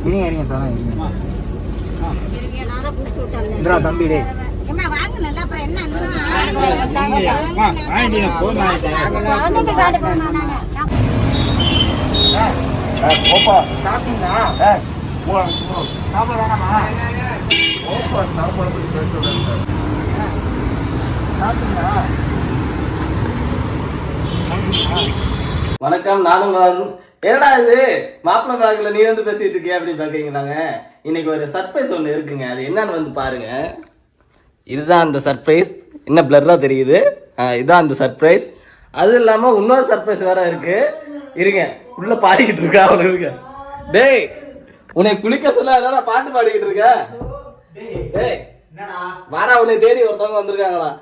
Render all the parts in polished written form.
தம்பி வணக்கம், நானும் வருண். என்னடா இது மாப்பிள்ளை பேக்ல நீ வந்து பேசிட்டு இருக்கிய அப்படின்னு பாக்குறீங்களாங்க. இன்னைக்கு ஒரு சர்ப்ரைஸ் ஒன்று இருக்குங்க. அது என்னன்னு வந்து பாருங்க. இதுதான் அந்த சர்ப்ரைஸ். என்ன பிளர்ரா தெரியுது? இதுதான் அந்த சர்ப்ரைஸ். அது இல்லாம இன்னொரு சர்ப்ரைஸ் வேற இருக்கு. இருங்க, உள்ள பாடிக்கிட்டு இருக்கா அவனுக்கு. டேய், உன்னை குளிக்க சொல்ல என்னடா பாட்டு பாடிக்கிட்டு இருக்க? டேய் வாடா, உன்னை தேடி ஒருத்தவங்க வந்திருக்காங்களா?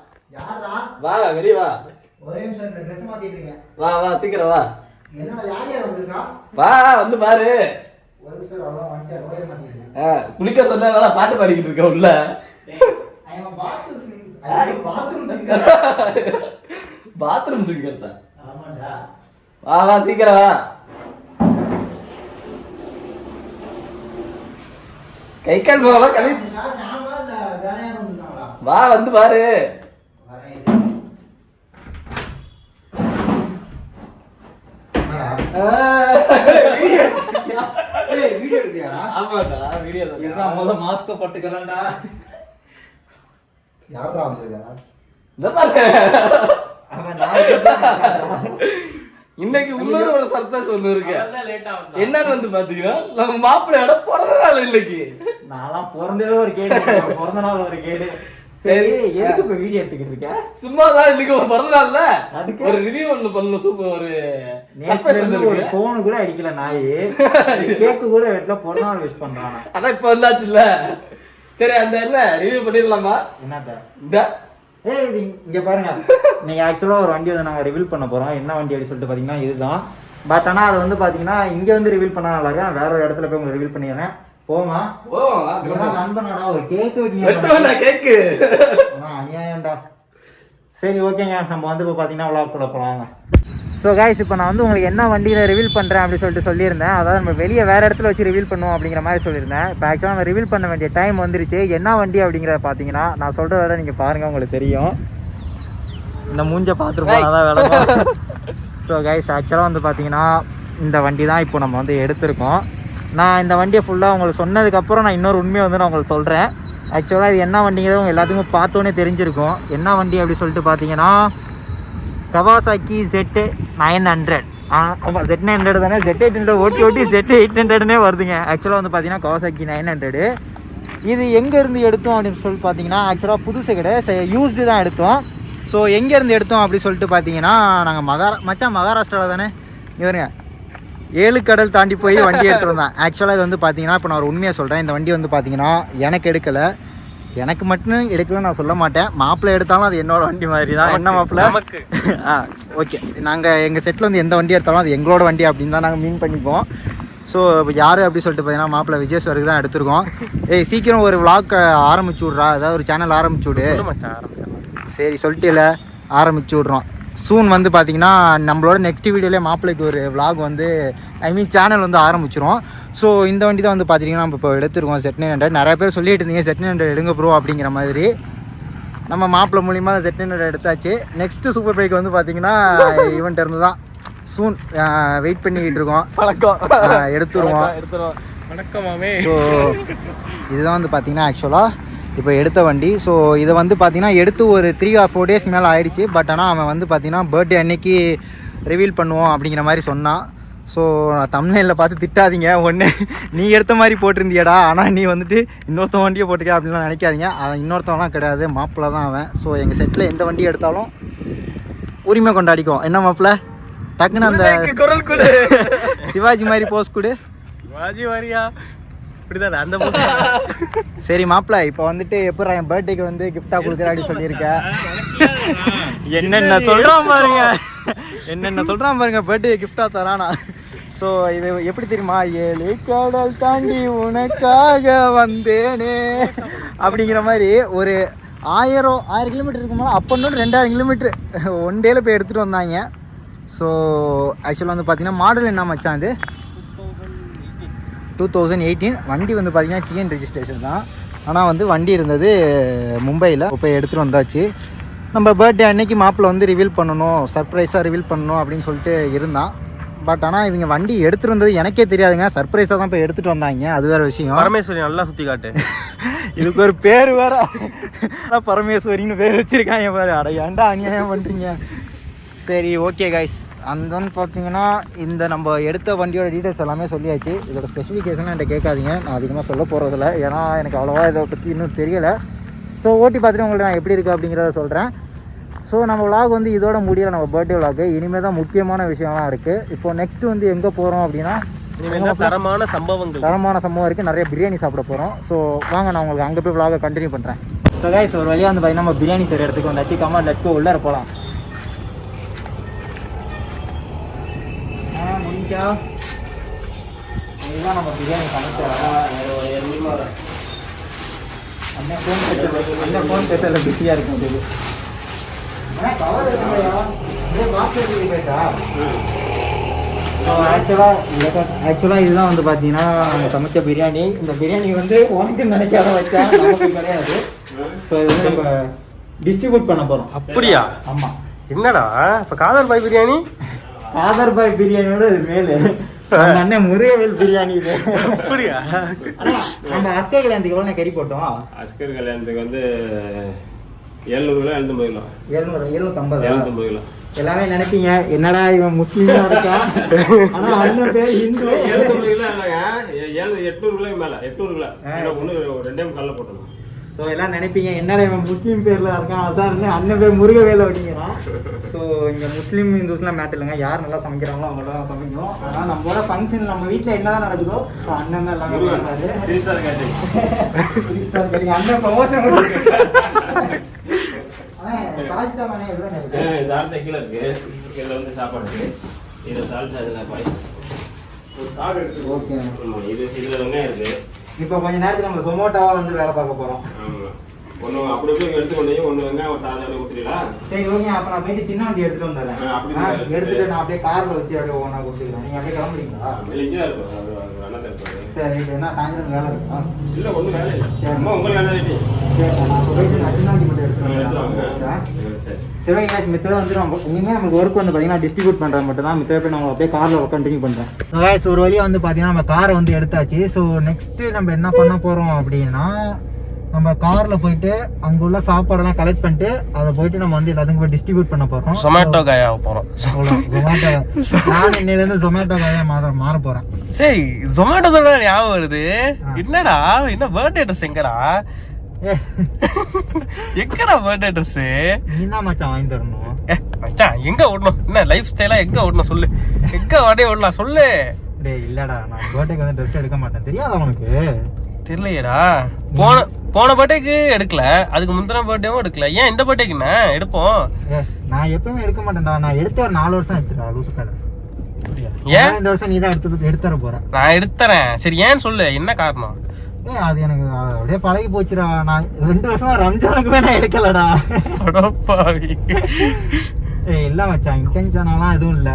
வா வெளியே வா. வா வா சீக்கிரம் வா. வா வந்து பாரு. குளிக்க சொன்ன பாட்டு பாடிக்கிட்டு இருக்க உள்ள. பாத்ரூம் சிங்கர் தான். வா வா சீக்கிரம் வா. கை கால் போகலாம் கழி. வா வந்து பாரு. இன்னைக்கு இன்னொரு ஒரு சர்ப்ரைஸ் ஒண்ணு இருக்கு. என்னன்னு வந்து பாத்தீங்கன்னா, நம்ம மாப்பிள்ளையோட பிறந்த நாள் இன்னைக்கு. நான் பிறந்ததே ஒரு கேடு, பிறந்த நாள் ஒரு கேடு. சரி, எதுக்கு இப்ப வீடியோ எடுத்துக்கிட்டு இருக்க? சும்மாதான் இன்னைக்கு ஒரு பிறந்த நாள்ல அதுக்கு ஒரு ரிவ்யூ ஒண்ணு பண்ணணும். சூப்பர். ஒரு போன் கூட அடிக்கல நாய், கேக்கு கூட வெட்டல, பிறந்த நாள் விஷ் பண்றான். அதான் இப்ப வந்தாச்சுல்ல. சரி, அந்த என்ன ரிவ்யூ பண்ணிடலாமா? என்னத்த இங்க பாருங்க. நீங்க ஆக்சுவலா ஒரு வண்டி வந்து நாங்க ரிவீல் பண்ண போறோம். என்ன வண்டி அப்படி சொல்லிட்டு பாத்தீங்கன்னா இதுதான். பட் ஆனா அது வந்து பாத்தீங்கன்னா இங்க வந்து ரிவீல் பண்ண நல்லா இருக்கேன். வேற ஒரு இடத்துல போய் உங்களுக்கு ரிவீல் பண்ணிடுறேன். போமா நண்பனாடா, ஒரு கேக்கு கேக்கு அநியாயம்டா. சரி ஓகேங்க, நம்ம வந்து இப்போ பார்த்தீங்கன்னா விளாக் கூட போகலாங்க. ஸோ கைஸ், இப்போ நான் வந்து உங்களுக்கு என்ன வண்டியில் ரிவீல் பண்ணுறேன் அப்படின்னு சொல்லியிருந்தேன். அதாவது நம்ம வெளியே வேறு இடத்துல வச்சு ரிவீல் பண்ணுவோம் அப்படிங்கிற மாதிரி சொல்லியிருந்தேன். இப்போ ஆக்சுவலாக நம்ம ரிவீல் பண்ண வேண்டிய டைம் வந்துருச்சு. என்ன வண்டி அப்படிங்கிறத பார்த்தீங்கன்னா நான் சொல்கிறத விட நீங்கள் பாருங்கள், உங்களுக்கு தெரியும். இந்த மூஞ்சை பார்த்துருப்போம், அதான் வேலை. ஸோ கைஸ், ஆக்சுவலாக வந்து பார்த்தீங்கன்னா இந்த வண்டி தான் இப்போ நம்ம வந்து எடுத்திருக்கோம். நான் இந்த வண்டியை ஃபுல்லாக உங்களுக்கு சொன்னதுக்கப்புறம் நான் இன்னொரு உண்மையை வந்து நான் உங்களுக்கு சொல்கிறேன். ஆக்சுவலாக இது என்ன வண்டிங்கிறது உங்கள் எல்லாத்துக்கும் பார்த்தோன்னே தெரிஞ்சிருக்கும். என்ன வண்டி அப்படி சொல்லிட்டு பார்த்தீங்கன்னா கவாசாக்கி Z900. ஆமாம், Z900 தானே. Z800 ஓட்டி Z800னே வருதுங்க. ஆக்சுவலாக வந்து பார்த்தீங்கன்னா கவாசாக்கி 900. இது எங்கேருந்து எடுத்தோம் அப்படின்னு சொல்லிட்டு பார்த்தீங்கன்னா ஆக்சுவலாக புதுசு கிடையாது, யூஸ்டு தான் எடுத்தோம். ஸோ எங்கேருந்து எடுத்தோம் அப்படி சொல்லிட்டு பார்த்தீங்கன்னா நாங்கள் மகாராஷ்டிராவில் தானே இவருங்க 7 கடல் தாண்டி போய் வண்டி எடுத்துருந்தேன். ஆக்சுவலாக இது வந்து பார்த்தீங்கன்னா இப்போ நான் ஒரு உண்மையை சொல்கிறேன். இந்த வண்டி வந்து பார்த்தீங்கன்னா எனக்கு எடுக்கலை, எனக்கு மட்டும் எடுக்கலன்னு நான் சொல்ல மாட்டேன். மாப்பிள்ளை எடுத்தாலும் அது என்னோட வண்டி மாதிரி தான். என்ன மாப்பிள்ளை? ஓகே, நாங்கள் எங்கள் செட்டில் வந்து எந்த வண்டி எடுத்தாலும் அது எங்களோட வண்டி அப்படின்னு தான் நாங்கள் மீன் பண்ணிப்போம். ஸோ யார் அப்படி சொல்லிட்டு பார்த்தீங்கன்னா மாப்பிள்ளை விஜயேஸ்வருக்கு தான் எடுத்திருக்கோம். சீக்கிரம் ஒரு விளாக் ஆரம்பிச்சு விட்றா, ஏதாவது ஒரு சேனல் ஆரம்பிச்சு விடு. சரி சொல்லிட்டு ஆரம்பிச்சு விட்றோம். சூன் வந்து பார்த்தீங்கன்னா நம்மளோட நெக்ஸ்ட் வீடியோலேயே மாப்பிள்ளைக்கு ஒரு விளாக் வந்து சேனல் வந்து ஆரம்பிச்சிரும். ஸோ இந்த வண்டி தான் வந்து பார்த்தீங்கன்னா நம்ம இப்போ எடுத்துருக்கோம் Z900. நிறைய பேர் சொல்லிட்டு இருந்தீங்க Z900 எடுங்க ப்ரோ அப்படிங்கிற மாதிரி. நம்ம மாப்பிள்ளை மூலிமா Z900 எடுத்தாச்சு. நெக்ஸ்ட்டு சூப்பர் பைக் வந்து பார்த்தீங்கன்னா ஈவெண்ட் இருந்து தான் சூன் வெயிட் பண்ணிக்கிட்டு இருக்கோம். எடுத்துருவோம். ஸோ இதுதான் வந்து பார்த்தீங்கன்னா ஆக்சுவலாக இப்போ எடுத்த வண்டி. ஸோ இதை வந்து பார்த்தீங்கன்னா எடுத்து ஒரு 3 or 4 days மேலே ஆயிடுச்சு. பட் ஆனால் அவன் வந்து பார்த்தீங்கன்னா பர்த்டே அன்னைக்கு ரிவீல் பண்ணுவோம் அப்படிங்கிற மாதிரி சொன்னான். ஸோ தம்ப்நெயிலில் பார்த்து திட்டாதீங்க, ஒன்று நீ எடுத்த மாதிரி போட்டிருந்தியடா, ஆனால் நீ வந்துட்டு இன்னொருத்தன் வண்டியை போட்டிருக்க அப்படின்லாம் நினைக்காதீங்க. அவன் இன்னொருத்தவங்களாம் கிடையாது, மாப்பிள்ளை தான் அவன். ஸோ எங்கள் செட்டில் எந்த வண்டி எடுத்தாலும் உரிமை கொண்டாடிக்கும். என்ன மாப்பிள்ளை, டக்குன்னு அந்த குரல் கொடு, சிவாஜி மாதிரி போஸ் கொடு. சிவாஜி மாதிரியா? அந்த சரி மாப்பிள்ள, இப்போ வந்துட்டு எப்படி என் பர்த்டேக்கு வந்து கிஃப்டா கொடுக்குறாடி சொல்லியிருக்கேன். என்னென்ன சொல்றான் பாருங்க, பர்த்டே கிஃப்டா தரானா. ஸோ இது எப்படி தெரியுமா, 7 கடல் தாண்டி உனக்காக வந்தேனே அப்படிங்கிற மாதிரி ஒரு 1000 கிலோமீட்டர் இருக்கும்போது அப்போ 2000 கிலோமீட்டர் ஒன் டேல போய் எடுத்துகிட்டு வந்தாங்க. ஸோ ஆக்சுவலாக வந்து பார்த்தீங்கன்னா மாடல் என்ன மச்சான், இது 2018. வண்டி வந்து பார்த்தீங்கன்னா டிஎன் ரெஜிஸ்ட்ரேஷன் தான். ஆனால் வந்து வண்டி இருந்தது மும்பையில். போய் எடுத்துகிட்டு வந்தாச்சு. நம்ம பர்த்டே அன்னைக்கு மாப்பிள்ளை வந்து ரிவீல் பண்ணணும், சர்ப்ரைஸாக ரிவீல் பண்ணணும் அப்படின்னு சொல்லிட்டு இருந்தான். பட் ஆனால் இவங்க வண்டி எடுத்துகிட்டு வந்தது எனக்கே தெரியாதுங்க. சர்ப்ரைஸாக தான் போய் எடுத்துகிட்டு வந்தாங்க. அது வேறு விஷயம். பரமேஸ்வரி நல்லா சுற்றி காட்டு. இதுக்கு ஒரு பேர் வேறு, பரமேஸ்வரின்னு பேர் வச்சுருக்காங்க பாரு. அட ஏன்டா அநியாயம் பண்ணுறீங்க. சரி ஓகே கைஸ், அந்தன்னு பார்த்தீங்கன்னா இந்த நம்ம எடுத்த வண்டியோட டீட்டெயில்ஸ் எல்லாமே சொல்லியாச்சு. இதோட ஸ்பெசிஃபிகேஷன் என்கிட்ட கேட்காதீங்க, நான் அதிகமாக சொல்ல போகிறதில்ல. ஏன்னா எனக்கு அவ்வளோவா இதை பற்றி இன்னும் தெரியலை. ஸோ ஓட்டி பார்த்துட்டு உங்களுக்கு நான் எப்படி இருக்குது அப்படிங்கிறத சொல்கிறேன். ஸோ நம்ம விலாக் வந்து இதோட முடியல, நம்ம பர்த்டே விலாக். இனிமேல் தான் முக்கியமான விஷயம்லாம் இருக்குது. இப்போது நெக்ஸ்ட்டு வந்து எங்கே போகிறோம் அப்படின்னா தரமான சம்பவம் இருக்குது. நிறைய பிரியாணி சாப்பிட போகிறோம். ஸோ வாங்க நான் உங்களுக்கு அங்கே போய் விலாகை கண்டினியூ பண்ணுறேன். ஸோ கைஸ், ஒரு வழியாக வந்து பார்த்தீங்கன்னா நம்ம பிரியாணி செய்கிற இடத்துக்கு வந்தாச்சு. கமான் லெட்ஸ் கோ, உள்ளார போகலாம். முடிஞ்சா இதுதான் நம்ம பிரியாணி சமைச்சோம். அண்ணன் ஃபோன் பேசல பிஸியாக இருக்கும். அது ஆக்சுவலாக இதுதான் வந்து பார்த்தீங்கன்னா சமைச்ச பிரியாணி. இந்த பிரியாணி வந்து உனக்கு நினைக்காத வச்சா நமக்கு கிடையாது. ஸோ இது வந்து நம்ம டிஸ்ட்ரிபியூட் பண்ண போகிறோம். அப்படியா? ஆமாம். என்னடா இப்போ காதர் பாய் பிரியாணி? காதர் பாய் பிரியாணியோட இது மேலே அண்ணன் முருகவேல் பிரியாணி இது. அப்படியா? நம்ம அஸ்கர் கல்யாணத்துக்கு எவ்வளோ கறி போட்டோம்? அஸ்கர் கல்யாணத்துக்கு வந்து 700 கிலோ 750 கிலோ 750 கிலோ. எல்லாமே நினைப்பீங்க என்னடா இவன் முஸ்லீமா இருக்கா, ஆனா அண்ணன் பேர் ஹிந்து. 750 கிலோ இல்லைங்க, 800 கிலோ மேல 800 கிலோ ஒன்று 2 காலில் போட்டணும். ஸோ எல்லாம் நினைப்பீங்க என்னடா இவன் முஸ்லீம் பேரில் இருக்கான், அசார்னு. அண்ணன் பேர் முருகவேல் அப்படிங்கிறான். ஸோ இங்கே முஸ்லீம் இந்துஸ்லாம் மேட்டர் இல்லைங்க, யார் நல்லா சமைக்கிறாங்களோ அவங்கள தான் சமைக்கணும். ஆனால் நம்மளோட ஃபங்க்ஷன் நம்ம வீட்டில் என்ன தான் நடக்குதோ அண்ணன் தான் எல்லாமே பண்ணுறாரு. அண்ணன் ப்ரமோஷன் கீழே இருக்கு. இதில் வந்து சாப்பாடு இருக்கு. இதில் சால்சா இதில் பாய். ஓகே, இது இதில் வெங்காயம் இருக்கு. இப்போ கொஞ்ச நேரத்துக்கு நம்ம சொமோட்டோவா வந்து வேலை பார்க்க போறோம். ஒன்று அப்படி போய் எடுத்துக்கொண்டு ஒன்று வெங்காயம் ஒரு சாதம் ஊற்றிடலாம். சரி ஓகே, அப்போ நான் போயிட்டு சின்ன வண்டி எடுத்துட்டு வந்துடுறேன். எடுத்துட்டு நான் அப்படியே காரில் வச்சு அப்படியே ஒன்றா கொடுத்துக்கிறேன். நீங்கள் அப்படியே கிளம்புறீங்களா? இங்கே தான் இருக்கும், அண்ணன் இருப்பாரு. சரி, இப்போ என்ன சாயந்தரம் வேலை இருக்கா? இல்லை ஒன்றும் வேலை இல்லை. சரி உங்களுக்கு வேலை இல்லை. சரி, நான் போயிட்டு நான் சின்ன வண்டி மட்டும் எடுத்துருவேன். சரி சரி கேஸ், மித்ததை வந்து நம்ம இனிமேல் நமக்கு ஒர்க் வந்து பார்த்தீங்கன்னா டிஸ்ட்ரிபியூட் பண்ணுறது மட்டும் தான். மித்ததை போய் நம்ம அப்படியே காரில் கண்டினியூ பண்ணுறேன். கேஸ், ஒரு வழியாக வந்து பார்த்தீங்கன்னா நம்ம காரை வந்து எடுத்தாச்சு. ஸோ நெக்ஸ்ட்டு நம்ம என்ன பண்ண போகிறோம் அப்படின்னா, நம்ம காரில் போயிட்டு அங்கே உள்ள சாப்பாடெல்லாம் கலெக்ட் பண்ணிட்டு அதை போயிட்டு நம்ம வந்து எல்லாத்துக்கும் போய் டிஸ்ட்ரிபியூட் பண்ண போகிறோம். ஜொமேட்டோ காயா போகிறோம். ஜொமேட்டோ நான் இன்னிலேருந்து ஜொமேட்டோ காயா மாற போகிறேன். சரி, ஜொமேட்டோ தான் ஞாபகம் வருது. என்னடா என்ன பர்த்டே ட்ரெஸ் எங்கடா? எங்கடா பர்த்டே ட்ரெஸ்? நீ தான் மச்சான் வாங்கி தரணும். மச்சான் எங்க ஓடணும்? என்ன லைஃப் ஸ்டைலா எங்க ஓடணும் சொல்லு. எங்க வாடே ஓடலாம் சொல்லு. டேய் இல்லடா, நான் பர்த்டேக்கு வந்து ட்ரெஸ் எடுக்க மாட்டேன். தெரியாதா உனக்கு? தெரியலையேடா. போன பர்த்டேக்கு எடுக்கல, அதுக்கு முந்தின பர்த்டேவும் எடுக்கல. ஏன் இந்த பர்த்டேக்கு என்ன எடுப்போம்? நான் எப்பவுமே எடுக்க மாட்டேன்டா. நான் எடுத்து ஒரு 4 வருஷம் ஆச்சுடா லூசு கடை. ஏன் இந்த வருஷம் நீ தான் எடுத்துற போற? நான் எடுத்துறேன். சரி ஏன்னு சொல்லு, என்ன காரணம்? அது எனக்கு அப்படியே பழகி போச்சுடா. நான் 2 வருஷமா ரம்ஜானுக்குமே நான் எடுக்கலடா. எல்லாம் வச்சான் இன்டென்ஷனாலாம் எதுவும் இல்லை.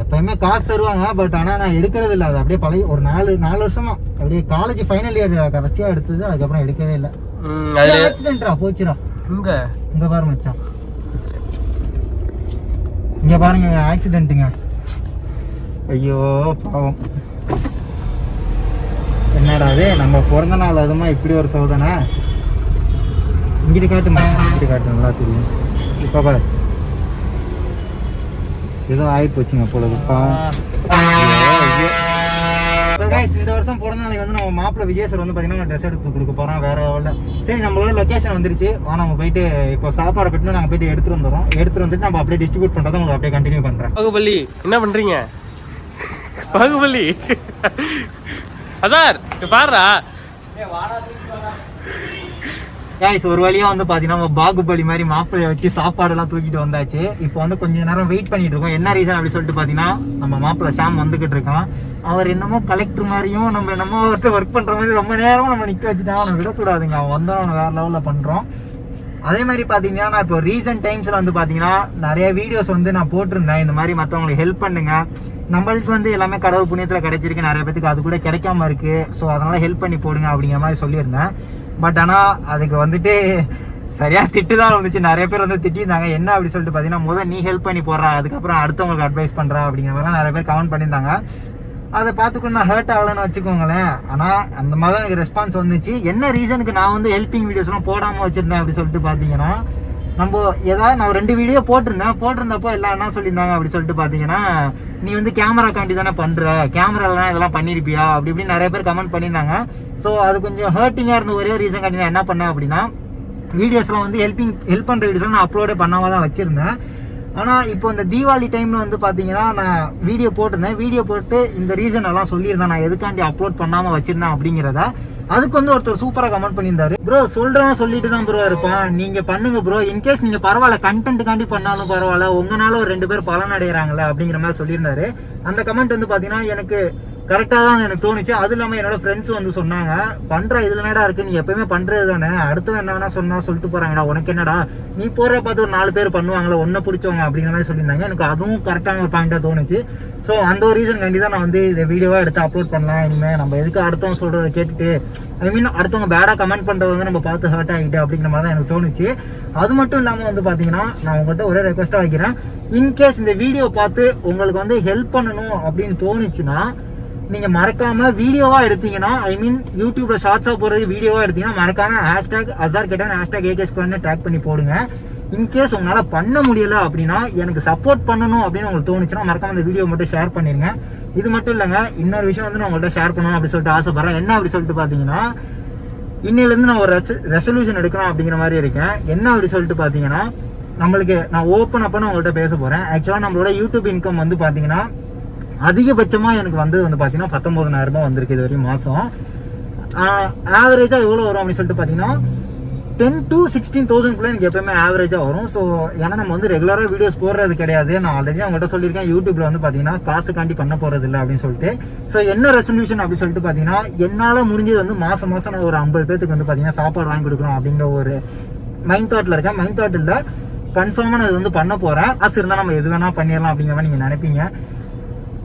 எப்பயுமே காசு தருவாங்க, பட் ஆனால் நான் எடுக்கிறது இல்லை. அது அப்படியே பழகி ஒரு 4 வருஷமா அப்படியே காலேஜ் ஃபைனல் இயர் கரெக்டாக எடுத்தது. அதுக்கப்புறம் எடுக்கவே இல்லை. ஆக்சிடென்ட்ரா போச்சுடா. இங்க பாரு மச்சான், இங்க பாருங்க ஆக்சிடென்ட்டுங்க. ஐயோ பாவம். என்னடா அது, நம்ம பிறந்த நாள் அதுமா இப்படி ஒரு சோதனை. இங்கிட்டு காட்டுமா, இங்கிட்டு காட்டு, நல்லா தெரியும். இப்போ பாரு ஏதோ ஆகி போச்சுங்க பொழுது. இந்த வருஷம் பிறந்த நாளைக்கு வந்து நம்ம மாப்பிள்ளை விஜய் சார் வந்து பார்த்தீங்கன்னா ட்ரெஸ் எடுத்து கொடுக்க போகிறோம். வேற எவ்வளோ. சரி, நம்மளோட லொக்கேஷன் வந்துருச்சு. நம்ம போயிட்டு இப்போ சாப்பாடை போயிட்டு நாங்கள் போயிட்டு எடுத்துகிட்டு வந்துட்டு நம்ம அப்படியே டிஸ்ட்ரிபியூட் பண்ணுறதை உங்களுக்கு அப்படியே கண்டினியூ பண்ணுறேன். பாகுபலி என்ன பண்ணுறீங்க? பாகுபலி அசார் பாருடா. ஒரு வழியாக வந்து பார்த்தீங்கன்னா நம்ம பாகுபலி மாதிரி மாப்பிள்ளையை வச்சு சாப்பாடெல்லாம் தூக்கிட்டு வந்தாச்சு. இப்போ வந்து கொஞ்சம் நேரம் வெயிட் பண்ணிட்டு இருக்கோம். என்ன ரீசன் அப்படின்னு சொல்லிட்டு பார்த்தீங்கன்னா, நம்ம மாப்பிள்ளை ஷாம் வந்துகிட்டு இருக்கான். அவர் என்னமோ கலெக்டர் மாதிரியும் நம்ம என்னமோ ஒர்க் பண்ணுற மாதிரி ரொம்ப நேரம் நம்ம நிற்க வச்சுட்டாங்க. அவனை விடக்கூடாதுங்க. அவன் வந்தால் அவனை வேறு லெவலில் பண்ணுறோம். அதே மாதிரி பார்த்தீங்கன்னா நான் இப்போ ரீசெண்ட் டைம்ஸில் வந்து பார்த்தீங்கன்னா நிறைய வீடியோஸ் வந்து நான் போட்டிருந்தேன். இந்த மாதிரி மற்றவங்களுக்கு ஹெல்ப் பண்ணுங்க, நம்மளுக்கு வந்து எல்லாமே கடவுள் புண்ணியத்தில் கிடைச்சிருக்கு, நிறைய பேத்துக்கு அது கூட கிடைக்காம இருக்கு, ஸோ அதனால ஹெல்ப் பண்ணி போடுங்க அப்படிங்கிற மாதிரி சொல்லியிருந்தேன். பட் ஆனால் அதுக்கு வந்துட்டு சரியாக திட்டு தான் வந்துச்சு. நிறைய பேர் வந்து திட்டிருந்தாங்க. என்ன அப்படி சொல்லிட்டு பார்த்தீங்கன்னா, முதல் நீ ஹெல்ப் பண்ணி போடுறா, அதுக்கப்புறம் அடுத்தவங்களுக்கு அட்வைஸ் பண்ணுறா அப்படிங்கிற மாதிரிலாம் நிறைய பேர் கமெண்ட் பண்ணியிருந்தாங்க. அதை பார்த்துக்கணும் நான் ஹர்ட் ஆகலன்னு வச்சுக்கோங்களேன். ஆனால் அந்த மாதிரி தான் எனக்கு ரெஸ்பான்ஸ் வந்துச்சு. என்ன ரீசனுக்கு நான் வந்து ஹெல்பிங் வீடியோஸ்லாம் போடாமல் வச்சுருந்தேன் அப்படி சொல்லிட்டு பார்த்தீங்கன்னா, நம்ம ஏதாவது நான் 2 வீடியோ போட்டிருந்தப்போ எல்லாம் என்ன சொல்லியிருந்தாங்க அப்படி சொல்லிட்டு பார்த்தீங்கன்னா, நீ வந்து கேமரா காண்டி தானே பண்ணுற, கேமராலாம் இதெல்லாம் பண்ணியிருப்பியா அப்படி இப்படின்னு நிறைய பேர் கமெண்ட் பண்ணியிருந்தாங்க. ஸோ அது கொஞ்சம் ஹர்ட்டிங்காக இருந்த ஒரே ரீசன் காண்டி நான் என்ன பண்ணேன் அப்படின்னா, வீடியோஸ்லாம் வந்து ஹெல்ப் பண்ணுற வீடியோஸ்லாம் நான் அப்லோடே பண்ணாமல் தான் வச்சுருந்தேன். ஆனால் இப்போ இந்த தீபாவளி டைமில் வந்து பார்த்தீங்கன்னா நான் வீடியோ போட்டிருந்தேன். வீடியோ போட்டு இந்த ரீசன் எல்லாம் சொல்லியிருந்தேன், நான் எதுக்காண்டி அப்லோட் பண்ணாமல் வச்சிருந்தேன் அப்படிங்கிறத. அதுக்கு வந்து ஒருத்தர் சூப்பராக கமெண்ட் பண்ணியிருந்தாரு, ப்ரோ சொல்கிறவன் சொல்லிட்டு தான் ப்ரோ இருப்பான், நீங்கள் பண்ணுங்க ப்ரோ, இன்கேஸ் நீங்கள் பரவாயில்ல கண்டென்ட்டுக்காண்டி பண்ணாலும் பரவாயில்ல, உங்களால் ஒரு 2 பேர் பலன் அடைகிறாங்களே அப்படிங்கிற மாதிரி சொல்லியிருந்தாரு. அந்த கமெண்ட் வந்து பார்த்தீங்கன்னா எனக்கு கரெக்டாக தான் எனக்கு தோணுச்சு. அது இல்லாமல் என்னோட ஃப்ரெண்ட்ஸ் வந்து சொன்னாங்க, பண்ணுற இதில் என்னடா இருக்குது, நீ எப்பயுமே பண்ணுறது தானே, அடுத்தவன் என்ன வேணா சொல்லிட்டு போகிறாங்கடா, உனக்கு என்னடா, நீ போகிற பார்த்து ஒரு 4 பேர் பண்ணுவாங்களே, ஒன்றை பிடிச்சவங்க அப்படிங்கிற மாதிரி சொல்லியிருந்தாங்க. எனக்கு அதுவும் கரெக்டான ஒரு பாயிண்டாக தோணுச்சு. ஸோ அந்த ஒரு ரீசன் கண்டி தான் நான் வந்து இந்த வீடியோவாக எடுத்து அப்லோட் பண்ணலாம். இனிமேல் நம்ம எதுக்கு அடுத்தவங்க சொல்கிறத கேட்டுட்டு, ஐ மீன் அடுத்தவங்க பேடாக கமெண்ட் பண்ணுறது வந்து நம்ம பார்த்து ஹர்ட் ஆகிட்டு அப்படிங்கிற மாதிரி தான் எனக்கு தோணுச்சு. அது மட்டும் இல்லாமல் வந்து பார்த்தீங்கன்னா, நான் உங்கள்கிட்ட ஒரே ரெக்வஸ்ட்டாக வைக்கிறேன், இன்கேஸ் இந்த வீடியோ பார்த்து உங்களுக்கு வந்து ஹெல்ப் பண்ணணும் அப்படின்னு தோணுச்சுன்னா, நீங்க மறக்காம வீடியோவா எடுத்தீங்கன்னா, ஐ மீன் யூடியூப்ல ஷார்ட்ஸா போறது வீடியோவா எடுத்தீங்கன்னா, மறக்காம #AzharKetan #AKSquare டேக் பண்ணி போடுங்க. இன்கேஸ் உங்களால பண்ண முடியல அப்படின்னா, எனக்கு சப்போர்ட் பண்ணணும் அப்படின்னு உங்களுக்கு தோணுச்சுன்னா, மறக்காம இந்த வீடியோ மட்டும் ஷேர் பண்ணிருங்க. இது மட்டும் இல்லைங்க, இன்னொரு விஷயம் வந்து நான் உங்கள்கிட்ட ஷேர் பண்ணணும் அப்படி சொல்லிட்டு ஆசைப்படுறேன். என்ன அப்படி சொல்லிட்டு பாத்தீங்கன்னா, இன்னிலேருந்து நான் ஒரு ரெசல்யூஷன் எடுக்கணும் அப்படிங்கிற மாதிரி இருக்கேன். என்ன அப்படி சொல்லிட்டு பாத்தீங்கன்னா, நம்மளுக்கு நான் ஓப்பன் அப்ப உங்கள்கிட்ட பேச போறேன். ஆக்சுவலா நம்மளோட யூடியூப் இன்கம் வந்து பாத்தீங்கன்னா அதிகபட்சமா எனக்கு வந்து பாத்தீங்கன்னா 19,000 ரூபாய் வந்திருக்கு இது வரையும் மாசம். ஆவரேஜா எவ்வளவு வரும் அப்படின்னு சொல்லிட்டு பாத்தீங்கன்னா 10 to 16,000 எனக்கு எப்பவுமே ஆவரேஜா வரும். ஸோ ஏன்னா நம்ம வந்து ரெகுலரா வீடியோஸ் போடுறது கிடையாது. நான் ஆல்ரெடி அவங்கள்ட்ட சொல்லியிருக்கேன், யூடியூப்ல வந்து பாத்தீங்கன்னா காசுக்காண்டி பண்ண போறது இல்லை அப்படின்னு சொல்லிட்டு. ஸோ என்ன ரெசல்யூஷன் அப்படின்னு சொல்லிட்டு பாத்தீங்கன்னா, என்னால முடிஞ்சது வந்து மாசம் நான் ஒரு 50 பேருக்கு வந்து பாத்தீங்கன்னா சாப்பாடு வாங்கி கொடுக்கணும் அப்படிங்கிற ஒரு மைண்ட் தாட்ல இருக்கேன். மைண்ட் தாட் இல்ல, கன்ஃபார்மா நான் இது வந்து பண்ண போறேன். காசு இருந்தா நம்ம எது வேணா பண்ணிடலாம் அப்படிங்கிற மாதிரி நீங்க நினைப்பீங்க.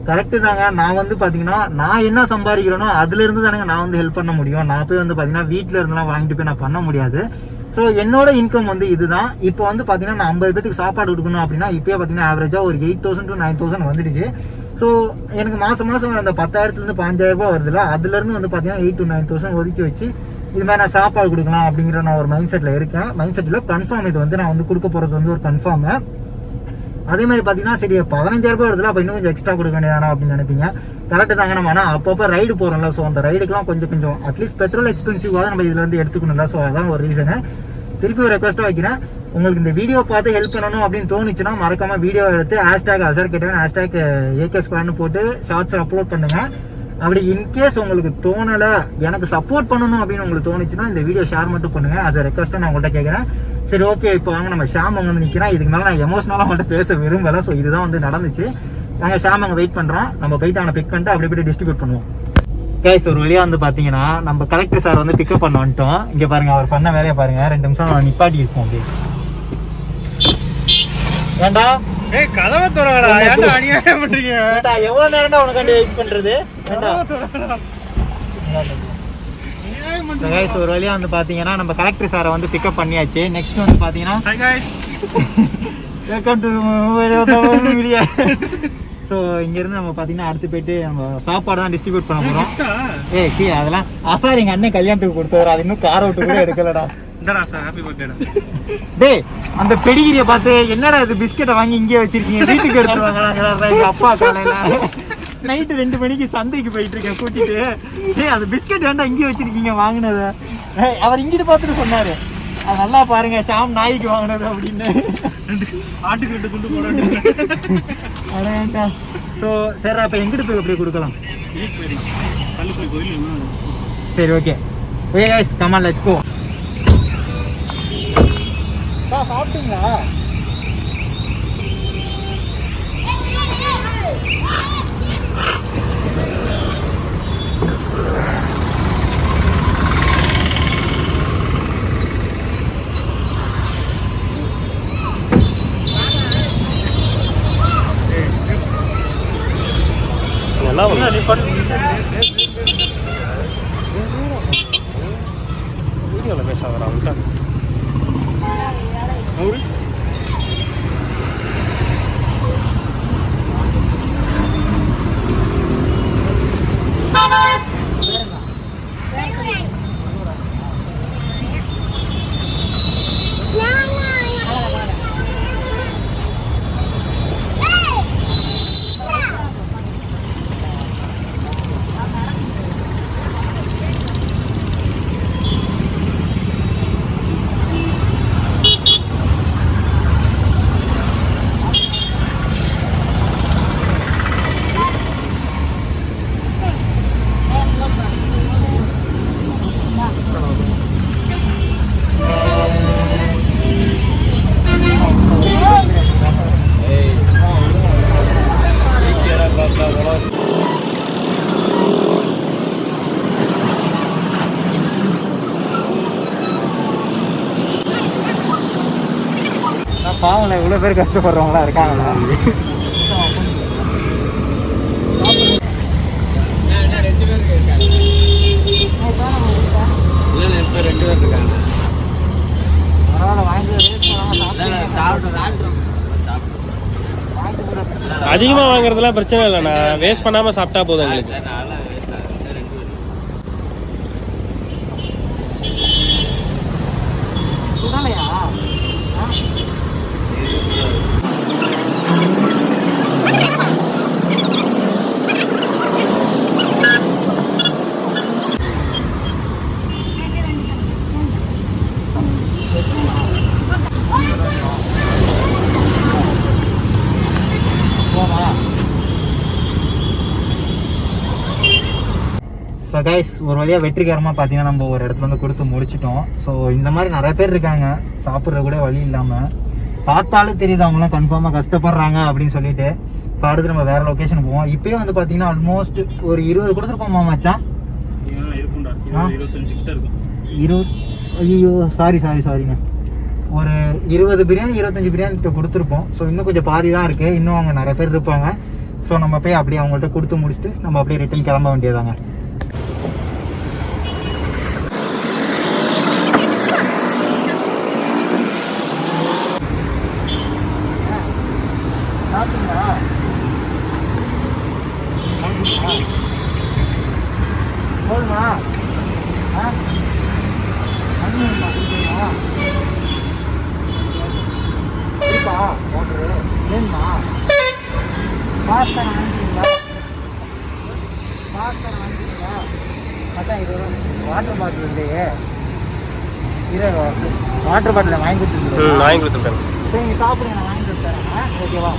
கரெக்டு தாங்க. நான் வந்து பாத்தீங்கன்னா நான் என்ன சம்பாதிக்கிறேனோ அதுல இருந்து தானே நான் வந்து ஹெல்ப் பண்ண முடியும். நான் போய் வந்து பாத்தீங்கன்னா வீட்டுல இருந்தெல்லாம் வாங்கிட்டு போய் நான் பண்ண முடியாது. ஸோ என்னோட இன்கம் வந்து இதுதான். இப்போ வந்து பாத்தீங்கன்னா நான் 50 பேருக்கு சாப்பாடு கொடுக்கணும் அப்படின்னா இப்பயே பாத்தீங்கன்னா ஆவரேஜா ஒரு 8,000 to 9,000 வந்துடுச்சு. ஸோ எனக்கு மாசம் அந்த 10,000 5,000 ரூபாய் வருதுல்ல, அதுல இருந்து வந்து பாத்தீங்கன்னா 8,000 to 9,000 ஒதுக்கி வச்சு இது மாதிரி நான் சாப்பாடு கொடுக்கலாம் அப்படிங்கிற நான் ஒரு மைண்ட் செட்ல இருக்கேன். மைண்ட் செட்ல கன்ஃபார்ம் இது வந்து நான் வந்து கொடுக்க போறது வந்து ஒரு கன்ஃபார்ம். அதே மாதிரி பாத்தீங்கன்னா சரி 15,000 ரூபாய் வருதுல, அப்ப இன்னும் கொஞ்சம் எக்ஸ்ட்ரா கொடுக்க வேண்டியதானா அப்படின்னு நினைப்பீங்க. கரெக்ட் தாங்க. நம்ம ஆனால் அப்பப்போ ரைடு போறோம்ல, ஸோ அந்த ரைடுக்குலாம் கொஞ்சம் அட்லீஸ்ட் பெட்ரோல் எக்ஸ்பென்சிவாக நம்ம இதுல இருந்து எடுத்துக்கணும்ல. ஸோ அதான் ஒரு ரீசனு. திருப்பி ஒரு ரெக்வஸ்ட்டாக வைக்கிறேன், உங்களுக்கு இந்த வீடியோ பார்த்து ஹெல்ப் பண்ணணும் அப்படின்னு தோணுச்சுன்னா மறக்காம வீடியோ எடுத்து #AzharKetan #AKSquare போட்டு ஷார்ட்ஸ் அப்லோட் பண்ணுங்க. அப்படி இன்கேஸ் உங்களுக்கு தோணல, எனக்கு சப்போர்ட் பண்ணணும் அப்படின்னு உங்களுக்கு தோணுச்சுன்னா இந்த வீடியோ ஷேர் மட்டும் பண்ணுங்க. அது ரெக்வஸ்ட்டா நான் உங்கள்கிட்ட கேட்குறேன். சரி ஓகே, இப்போ வாங்க நம்ம ஷாம் அங்கே வந்து நிற்கிறேன். இதுக்கு மேலே நான் எமோஷனலாக அவங்கள்ட்ட பேச விரும்பலை. ஸோ இதுதான் வந்து நடந்துச்சு. நாங்கள் ஷாம் அங்கே வெயிட் பண்ணுறோம். நம்ம போயிட்டு அவனை பிக் பண்ணிட்டு அப்படியே போய்ட்டு டிஸ்ட்ரிபியூட் பண்ணுவோம். கைஸ் ஒரு வழியாக வந்து பார்த்தீங்கன்னா நம்ம கலெக்டர் சார் வந்து பிக்கப் பண்ண வந்துட்டோம். இங்கே பாருங்க, அவர் பண்ண வேலையை பாருங்க. 2 நிமிஷம் நிப்பாட்டி இருக்கும் அப்படியே. ஏண்டா கதவை தரவாடா, ஏன்டா அநியாயம் பண்றீங்க? ஏண்டா எவ்வளவு நேரம்டா உனக்காண்டி வெயிட் பண்றது? ஏண்டா கைஸ் ஒரு வழியா வந்து பாத்தீங்கன்னா நம்ம கலெக்டர் சாரை வந்து பிக்கப் பண்ணியாச்சு. நெக்ஸ்ட் வந்து பாத்தீங்கன்னா hi guys, welcome to video. So இங்கேருந்து நம்ம பார்த்தீங்கன்னா அடுத்து போயிட்டு நம்ம சாப்பாடு தான் டிஸ்ட்ரிபியூட் பண்ண போகிறோம். அதெல்லாம் அசார் எங்கள் அண்ணன் கல்யாணத்துக்கு கொடுத்தவர், அது இன்னும் கார் அவுட்டு கூட எடுக்கலடா. டேய் அந்த பெடிகிரியை பார்த்து என்னடா இது பிஸ்கெட்டை வாங்கி இங்கேயே வச்சிருக்கீங்க, வீட்டுக்கு எடுத்துருவாங்க. எங்கள் அப்பா காலையில் நைட்டு 2 மணிக்கு சந்தைக்கு போயிட்டு இருக்கேன் கூட்டிட்டு. டேய் அது பிஸ்கெட் வேண்டாம் இங்கேயே வச்சிருக்கீங்க வாங்கினதை. அவர் இங்கிட்டு பார்த்துட்டு சொன்னார், அது நல்லா பாருங்க ஷாம் நாய்க்கு வாங்கினது அப்படின்னு. ஆட்டுக்கு 2 துண்டு போட. அடேண்டா. ஸோ சரி, அப்போ எங்கிட்டு போய் அப்படியே கொடுக்கலாம். சரி okay okay guys, come on let's go. சாப்பிட்டீங்களா? பாஸ் ஆகுறான்ட்டா 100. பாவம்ல இவ்வளோ பேர் கஷ்டப்படுறவங்களா இருக்காங்களா? அதிகமா வாங்குறதுலாம் பிரச்சனை இல்லைண்ணா, வேஸ்ட் பண்ணாம சாப்பிட்டா போதும் எங்களுக்கு. ஸோ கைஸ், ஒரு வழியாக வெற்றிகரமாக பார்த்தீங்கன்னா நம்ம ஒரு இடத்துல வந்து கொடுத்து முடிச்சிட்டோம். ஸோ இந்த மாதிரி நிறைய பேர் இருக்காங்க, சாப்பிட்ற கூட வழி இல்லாமல். பார்த்தாலும் தெரியுது அவங்களாம் கன்ஃபார்மாக கஷ்டப்படுறாங்க அப்படின்னு சொல்லிட்டு. இப்போ அடுத்து நம்ம வேறு லொக்கேஷன் போவோம். இப்போயே வந்து பார்த்தீங்கன்னா ஆல்மோஸ்ட் ஒரு 20 கொடுத்துருப்போமா மச்சான்? 20. ஐயோ சாரிங்க. ஒரு 20 பிரியாணி 25 பிரியாணி இப்போ கொடுத்துருப்போம். ஸோ இன்னும் கொஞ்சம் பாதி தான் இருக்குது. இன்னும் அவங்க நிறைய பேர் இருப்பாங்க. ஸோ நம்ம போய் அப்படியே அவங்கள்ட்ட கொடுத்து முடிச்சுட்டு நம்ம அப்படியே ரிட்டர்ன் கிளம்ப வேண்டியதாங்க. போதுமா? வாட்டரு வேணுமா? பாஸ்தா வாங்கிட்டீங்களா? அதான் இது வாட்டர் பாட்டில் இல்லையே. வாட்டர் பாட்டில் வாங்கி கொடுத்துருக்கேன். சரி, நீங்கள் சாப்பிடுங்க, நான் வாங்கி கொடுத்துறேன். ஓகேவா?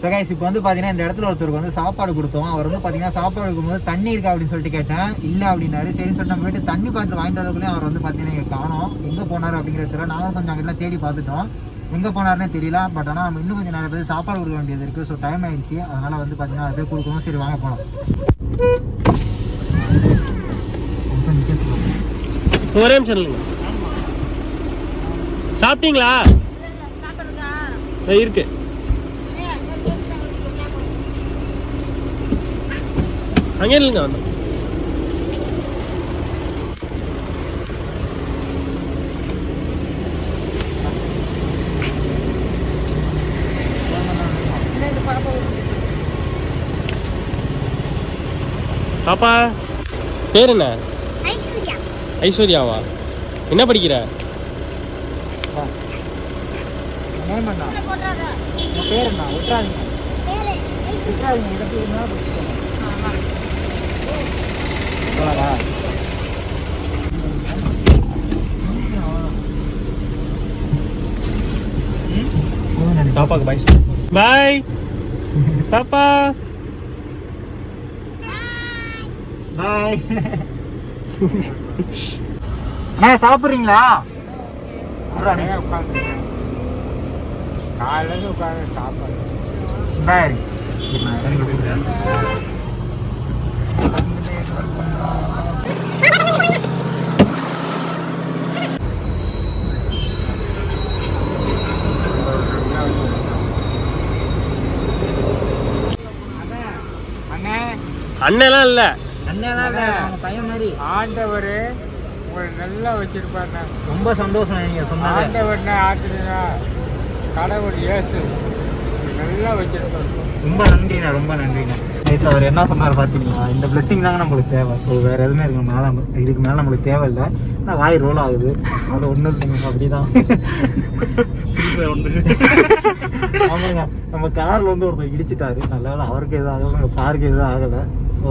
ஸோ கைஸ், இப்போ வந்து பார்த்தீங்கன்னா இந்த இடத்துல ஒருத்தருக்கு வந்து சாப்பாடு கொடுத்தோம். அவர் வந்து பார்த்தீங்கன்னா சாப்பாடு கொடுக்கும்போது தண்ணி இருக்கா அப்படின்னு சொல்லிட்டு கேட்டேன். இல்லை அப்படின்னாரு. சரின்னு சொல்லிட்டு நம்ம போயிட்டு தண்ணி பாட்டில் வாங்கிட்டு வரதுக்குள்ளேயும் அவர் வந்து பார்த்தீங்கன்னா இங்கே காணோம். எங்கே போனார் அப்படிங்கிறதுல நாங்களும் கொஞ்சம் அங்கெல்லாம் தேடி பார்த்துட்டோம். எங்கே போனார்னே தெரியல. பட் ஆனால் நம்ம இன்னும் கொஞ்சம் நிறைய பேர் சாப்பாடு கொடுக்க வேண்டியது இருக்குது. ஸோ டைம் ஆகிடுச்சு. அதனால் வந்து பார்த்தீங்கன்னா அதை போய் கொடுக்கணும். சரி வாங்க போகலாம். ஒரே நிமிஷம் இல்லைங்க. சாப்பிட்டீங்களா? இருக்கு. அங்கே இல்லைங்க வந்தோம். பாப்பா பேர் என்ன? ஐஸ்வர்யாவா? என்ன படிக்கிற? பேர் என்ன? விட்டுறாதீங்க. பாப்பாக்கு பாய். பாய் பாப்பா. பாய். அண்ணா சாப்பிட்றீங்களா? காலையில் உட்காந்து சாப்பாடு பாய். அண்ணெல்லாம் இல்ல. அண்ணெல்லாம் இல்லை, அவங்க பையன் மாதிரி. ஆண்டவர் உங்களை நல்லா வச்சிருப்பாருண்ணா. ரொம்ப சந்தோஷம் நீங்கள் சொன்னது. ஆண்டவர்னா ஆத்துனா கடவுள் இயேசு நல்லா வச்சிருப்பாரு. ரொம்ப நன்றிண்ணா, ரொம்ப நன்றிண்ணா. கைஸ் அவர் என்ன சொன்னார் பார்த்தீங்களா, இந்த பிளெஸிங் தாங்க நம்மளுக்கு தேவை. ஸோ வேறு எதுவுமே இதுக்கு மேலே நம்மளுக்கு தேவையில்லை. ஆனால் வாய் ரோல் ஆகுது, அது ஒன்றும் இல்லைங்க. அப்படிதான் ஒன்று. ஆமாங்க, நம்ம காரில் வந்து ஒருத்தர் இடிச்சிட்டாரு. நல்ல வேலை அவருக்கு எதுவும் ஆகலை, நம்ம காருக்கு எதுவும் ஆகலை. ஸோ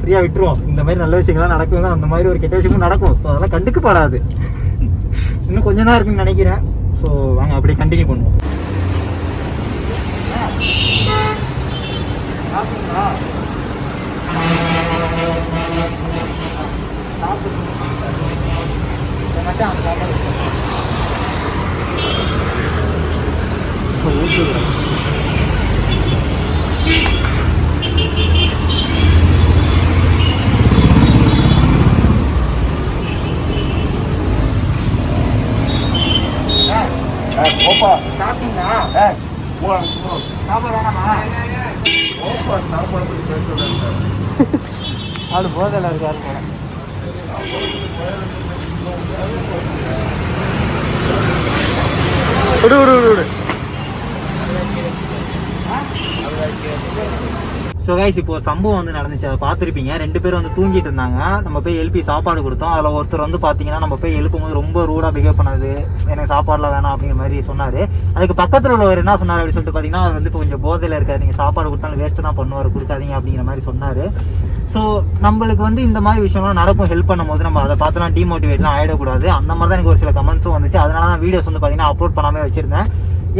ஃப்ரீயாக விட்டுருவோம். இந்த மாதிரி நல்ல விஷயங்கள்லாம் நடக்கும், அந்த மாதிரி ஒரு கெட்ட விஷயமும் நடக்கும். ஸோ அதெல்லாம் கண்டுக்கப்படாது. இன்னும் கொஞ்சம் தான் இருக்குன்னு நினைக்கிறேன். ஸோ வாங்க அப்படியே கண்டினியூ பண்ணுவோம். ஆளு போதல இருக்காரு போல. ஸோ கைஸ் இப்போ ஒரு சம்பவம் வந்து நடந்துச்சு, அதை பார்த்துருப்பீங்க. 2 பேரும் வந்து தூங்கிட்டு இருந்தாங்க. நம்ம போய் எழுப்பி சாப்பாடு கொடுத்தோம். அதில் ஒருத்தர் வந்து பார்த்தீங்கன்னா நம்ம போய் எழுப்பும்போது ரொம்ப ரூடாக பிஹேவ் பண்ணாது, எனக்கு சாப்பாடுலாம் வேணாம் அப்படிங்கிற மாதிரி சொன்னார். அதுக்கு பக்கத்தில் உள்ளவர் என்ன சொன்னார் அப்படின்னு சொல்லிட்டு பார்த்தீங்கன்னா, அவர் வந்து இப்போ கொஞ்சம் போதையில் இருக்காரு, நீங்கள் சாப்பாடு கொடுத்தாலும் வேஸ்ட்டு தான் பண்ணுவார், கொடுக்காதீங்க அப்படிங்கிற மாதிரி சொன்னார். ஸோ நம்மளுக்கு வந்து இந்த மாதிரி விஷயம்லாம் நடக்கும். ஹெல்ப் பண்ணும்போது நம்ம அதை பார்த்துலாம் டிமோட்டிவேட்லாம் ஆகிடக்கூடாது. அந்த மாதிரி தான் எனக்கு ஒரு சில கமெண்ட்ஸும் வந்துச்சு. அதனால தான் வீடியோஸ் வந்து பார்த்தீங்கன்னா அப்லோட் பண்ணாமல் வச்சுருந்தேன்.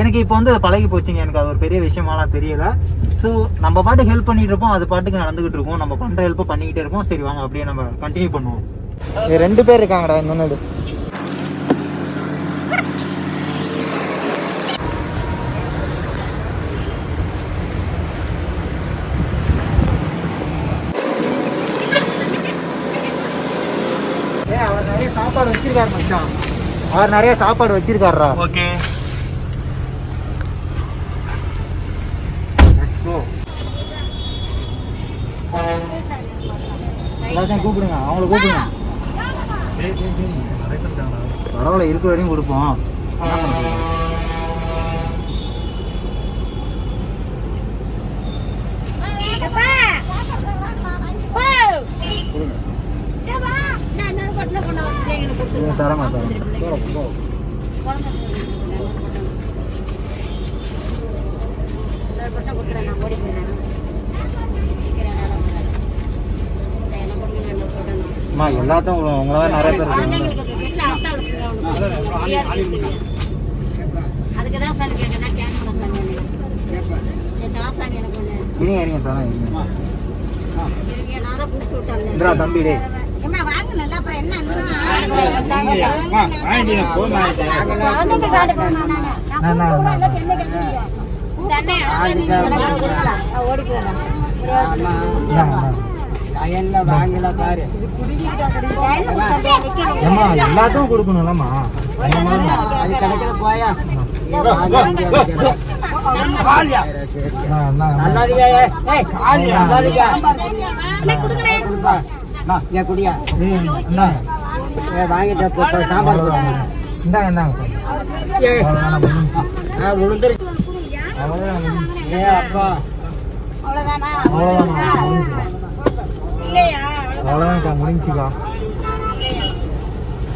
எனக்கு இப்போ வந்து அது பழகி போச்சுங்க. எனக்கு அது ஒரு பெரிய விஷயமாலாம் தெரியல. ஸோ நம்ம பாட்டுக்கு ஹெல்ப் பண்ணிட்டு இருப்போம், அது பாட்டுக்கு நடந்துகிட்டு இருக்கோம். நம்ம பண்ணுற ஹெல்ப்பை பண்ணிக்கிட்டே இருப்போம். சரி வாங்க அப்படியே நம்ம கண்டினியூ பண்ணுவோம். 2 பேர் இருக்காங்கடா இன்னொன்று. அவர் நிறைய சாப்பாடு வச்சிருக்காரு மச்சான், அவர் நிறைய சாப்பாடு வச்சிருக்காருடா. ஓகே எல்லாத்தையும் கூப்பிடுங்க, அவங்கள கூப்பிடுங்க. பரவாயில்ல, இருக்க வரையும் கொடுப்போம். தரமா அம்மா எல்லாத்தையும் உங்களால நிறைய பேர் தம்பி எல்லாத்தையும் கொடுக்கணும்லம்மா. அவ்வளோதான்க்கா, முடிஞ்சுக்கா.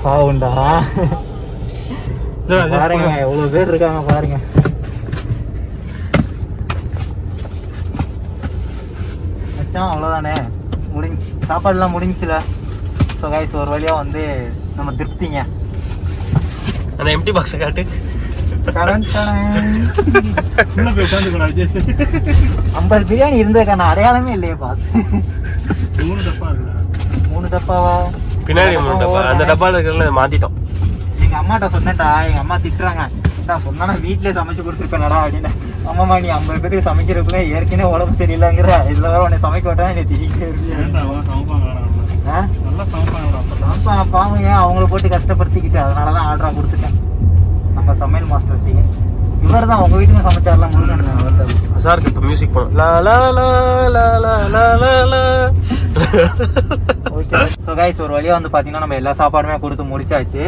பாவுண்டா பாருங்க, எவ்வளோ பேர் இருக்காங்க பாருங்க. மச்சான் அவ்வளோதானே, முடிஞ்சு சாப்பாடுலாம் முடிஞ்சுல. ஸோ கைஸ் ஒரு வழியாக வந்து நம்ம திருப்திங்க. அந்த எம்டி பாக்ஸை காட்டு. 50 பிரியாணி இருந்ததுக்கான அடையாளமே இல்லையே பாஸ். 3 டப்பாவா? பின்னாடி 3 டப்பா. அந்த டப்பா இருக்கிறதுல மாத்திட்டோம். எங்க அம்மாட்ட சொன்னேன்டா, எங்க அம்மா திட்டுறாங்க, சொன்னா வீட்லயே சமைச்சு கொடுத்துருப்பேன்டா அப்படின்னு. அம்மாமா நீ 50 பேருக்கு சமைக்கிறதுக்குள்ள ஏற்கனவே உடம்பு சரியில்லைங்கிற, இதுல வேற உன்னை சமைக்க விட்டா நீ பாவங்க அவங்கள போட்டு கஷ்டப்படுத்திக்கிட்டு, அதனாலதான் ஆர்டரா கொடுத்துட்டேன். நம்ம சமையல் மாஸ்டர் டீ இவர் தான் உங்க வீட்டுக்கு சமைச்சாரலாம் முருகன். சாருக்கு இப்போ மியூசிக் போடும். லா லா லா லா லா லா லா ஓகே. ஸோ கைஸ் ஒரு வழியாக வந்து பார்த்தீங்கன்னா நம்ம எல்லா சாப்பாடுமே கொடுத்து முடிச்சாச்சு.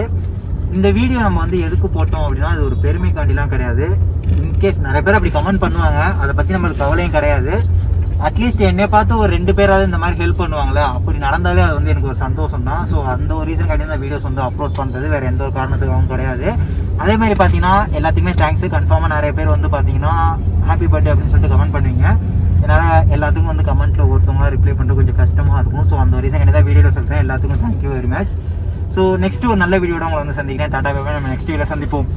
இந்த வீடியோ நம்ம வந்து எதுக்கு போட்டோம் அப்படின்னா அது ஒரு பெருமைக்காண்டிலாம் கிடையாது. இன்கேஸ் நிறைய பேர் அப்படி கமெண்ட் பண்ணுவாங்க, அதை பற்றி நம்மளுக்கு கவலையும் கிடையாது. அட்லீஸ்ட் என்னை பார்த்து ஒரு 2 பேராவது இந்த மாதிரி ஹெல்ப் பண்ணுவாங்களே, அப்படி நடந்தாலே அது வந்து எனக்கு ஒரு சந்தோஷம் தான். ஸோ அந்த ஒரு ரீசன் காட்டி இந்த வீடியோஸ் வந்து அப்லோட் பண்ணுறது, வேறு எந்த ஒரு காரணத்துக்காகவும் கிடையாது. அதே மாதிரி பார்த்தீங்கன்னா எல்லாத்துக்குமே தேங்க்ஸு. கன்ஃபார்மாக நிறைய பேர் வந்து பார்த்தீங்கன்னா ஹாப்பி பர்த்டே அப்படின்னு சொல்லிட்டு கமெண்ட் பண்ணுவீங்க. என்னால் எல்லாத்துக்கும் வந்து கமெண்ட்டில் ஒருத்தவங்களாம் ரிப்ளை பண்ணுறது கொஞ்சம் கஷ்டமாக இருக்கும். ஸோ அந்த ஒரு ரீசன் என்ன தான் வீடியோவில் சொல்கிறேன். எல்லாத்துக்கும் thank you very much. So next ஒரு நல்ல வீடியோட உங்களை வந்து சந்திக்கிறேன். Tata bye bye. நம்ம நெக்ஸ்ட் வீடியோவில் சந்திப்போம்.